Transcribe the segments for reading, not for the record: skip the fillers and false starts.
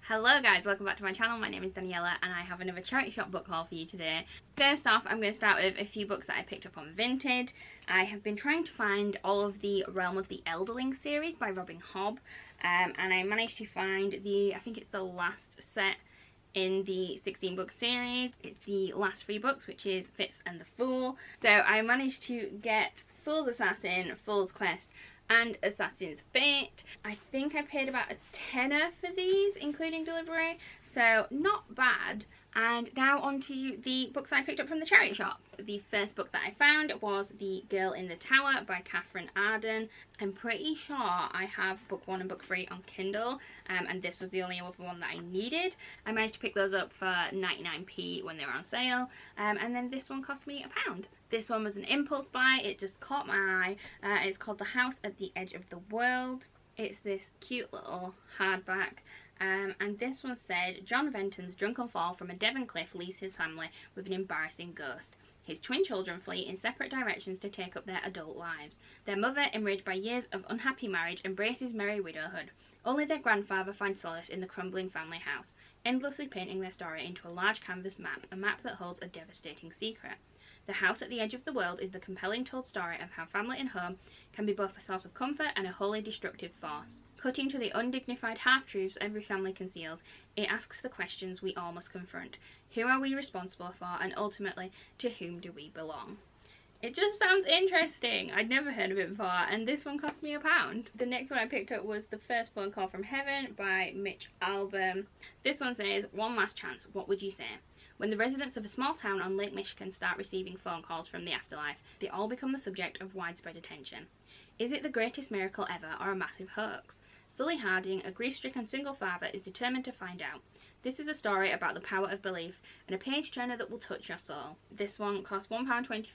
Hello guys, welcome back to my channel. My name is Daniela and I have another charity shop book haul for you today. First off, I'm going to start with a few books that I picked up on Vinted. I have been trying to find all of the Realm of the Elderling series by Robin Hobb, and I managed to find I think it's the last set in the 16 book series. It's the last 3 books, which is Fitz and the Fool. So I managed to get Fool's Assassin, Fool's Quest and Assassin's Fate. I think I paid about a tenner for these, including delivery, so not bad. And now on to the books that I picked up from the charity shop. The first book that I found was The Girl in the Tower by Catherine Arden. I'm pretty sure I have book 1 and book 3 on Kindle, and this was the only other one that I needed. I managed to pick those up for 99p when they were on sale, and then this one cost me £1. This one was an impulse buy. It just caught my eye. It's called The House at the Edge of the World. It's this cute little hardback. And this one said, John Venton's drunken fall from a Devon cliff leaves his family with an embarrassing ghost. His twin children flee in separate directions to take up their adult lives. Their mother, enraged by years of unhappy marriage, embraces merry widowhood. Only their grandfather finds solace in the crumbling family house, endlessly painting their story into a large canvas map, a map that holds a devastating secret. The House at the Edge of the World is the compelling told story of how family and home can be both a source of comfort and a wholly destructive force. Cutting to the undignified half-truths every family conceals, it asks the questions we all must confront. Who are we responsible for, and ultimately, to whom do we belong? It just sounds interesting. I'd never heard of it before, and this one cost me £1. The next one I picked up was The First Phone Call from Heaven by Mitch Albom. This one says, one last chance, what would you say? When the residents of a small town on Lake Michigan start receiving phone calls from the afterlife, they all become the subject of widespread attention. Is it the greatest miracle ever or a massive hoax? Sully Harding, a grief-stricken single father, is determined to find out. This is a story about the power of belief and a page-turner that will touch your soul. This one cost £1.25.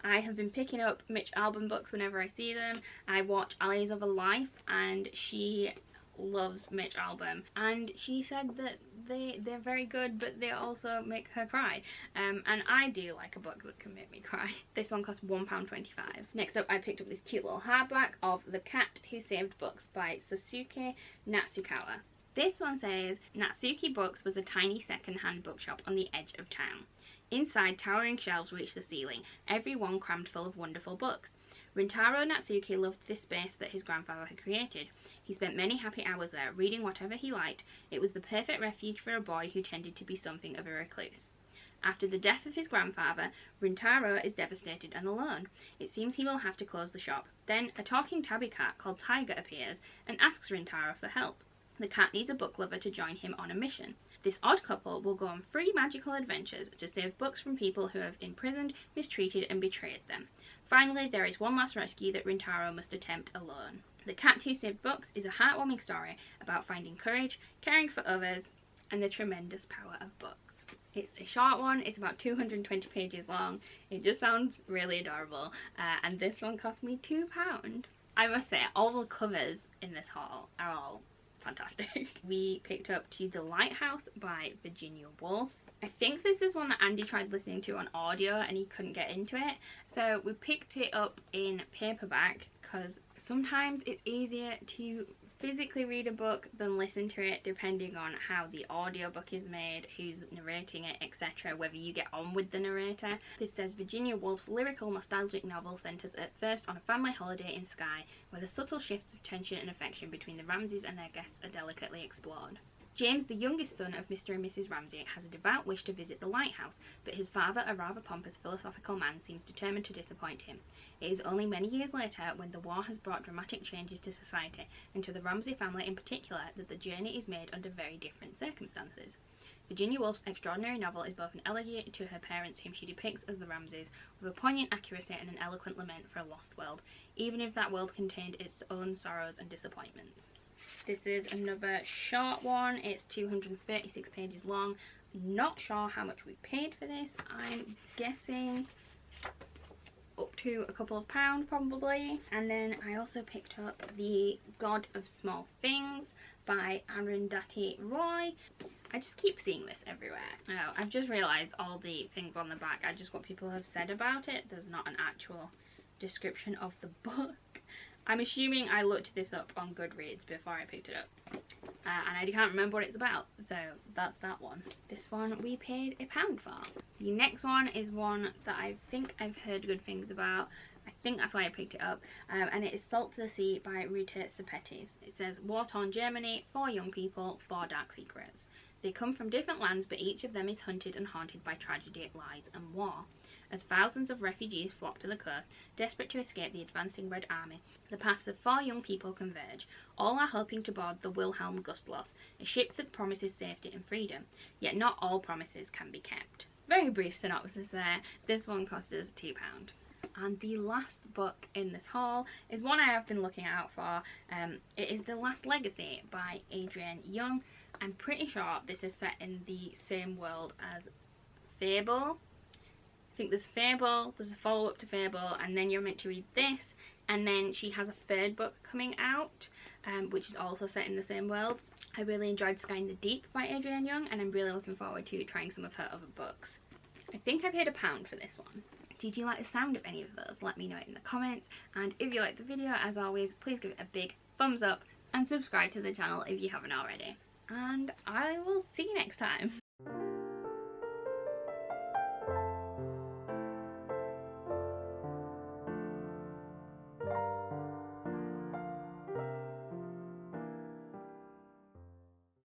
I have been picking up Mitch Albom books whenever I see them. I watch Alleys of a Life and she loves Mitch Albom, and she said that they're very good, but they also make her cry, and I do like a book that can make me cry. This one cost £1.25. Next up, I picked up this cute little hardback of The Cat Who Saved Books by Sosuke Natsukawa. This one says, Natsuki Books was a tiny second-hand bookshop on the edge of town. Inside, towering shelves reached the ceiling, every one crammed full of wonderful books. Rintaro Natsuki loved this space that his grandfather had created. He spent many happy hours there, reading whatever he liked. It was the perfect refuge for a boy who tended to be something of a recluse. After the death of his grandfather, Rintaro is devastated and alone. It seems he will have to close the shop. Then, a talking tabby cat called Tiger appears and asks Rintaro for help. The cat needs a book lover to join him on a mission. This odd couple will go on 3 magical adventures to save books from people who have imprisoned, mistreated and betrayed them. Finally, there is one last rescue that Rintaro must attempt alone. The Cat Who Saved Books is a heartwarming story about finding courage, caring for others, and the tremendous power of books. It's a short one, it's about 220 pages long. It just sounds really adorable, and this one cost me £2. I must say, all the covers in this haul are all fantastic. We picked up To the Lighthouse by Virginia Woolf. I think this is one that Andy tried listening to on audio and he couldn't get into it, so we picked it up in paperback because sometimes it's easier to physically read a book than listen to it, depending on how the audiobook is made, who's narrating it, etc., whether you get on with the narrator. This says, Virginia Woolf's lyrical nostalgic novel centres at first on a family holiday in Skye, where the subtle shifts of tension and affection between the Ramsays and their guests are delicately explored. James, the youngest son of Mr. and Mrs. Ramsay, has a devout wish to visit the lighthouse, but his father, a rather pompous philosophical man, seems determined to disappoint him. It is only many years later, when the war has brought dramatic changes to society, and to the Ramsay family in particular, that the journey is made under very different circumstances. Virginia Woolf's extraordinary novel is both an elegy to her parents, whom she depicts as the Ramsays, with a poignant accuracy and an eloquent lament for a lost world, even if that world contained its own sorrows and disappointments. This is another short one. It's 236 pages long. Not sure how much we paid for this. I'm guessing up to a couple of £2 probably. And then I also picked up The God of Small Things by Arundhati Roy. I just keep seeing this everywhere. Oh, I've just realised all the things on the back are just what people have said about it. There's not an actual description of the book. I'm assuming I looked this up on Goodreads before I picked it up. And I can't remember what it's about, so that's that one. This one we paid £1 for. The next one is one that I think I've heard good things about. I think that's why I picked it up, and it is Salt to the Sea by Ruta Sepetys. It says, war-torn Germany, 4 young people, 4 dark secrets. They come from different lands, but each of them is hunted and haunted by tragedy, lies and war. As thousands of refugees flock to the coast, desperate to escape the advancing Red Army, the paths of 4 young people converge. All are hoping to board the Wilhelm Gustloff, a ship that promises safety and freedom. Yet not all promises can be kept. Very brief synopsis there. This one cost us £2. And the last book in this haul is one I have been looking out for. It is The Last Legacy by Adrienne Young. I'm pretty sure this is set in the same world as Fable. I think there's Fable, there's a follow-up to Fable, and then you're meant to read this, and then she has a 3rd book coming out, which is also set in the same world. I really enjoyed Sky in the Deep by Adrienne Young, and I'm really looking forward to trying some of her other books. I think I paid £1 for this one. Did you like the sound of any of those? Let me know it in the comments, and if you liked the video, as always, please give it a big thumbs up and subscribe to the channel if you haven't already. And I will see you next time.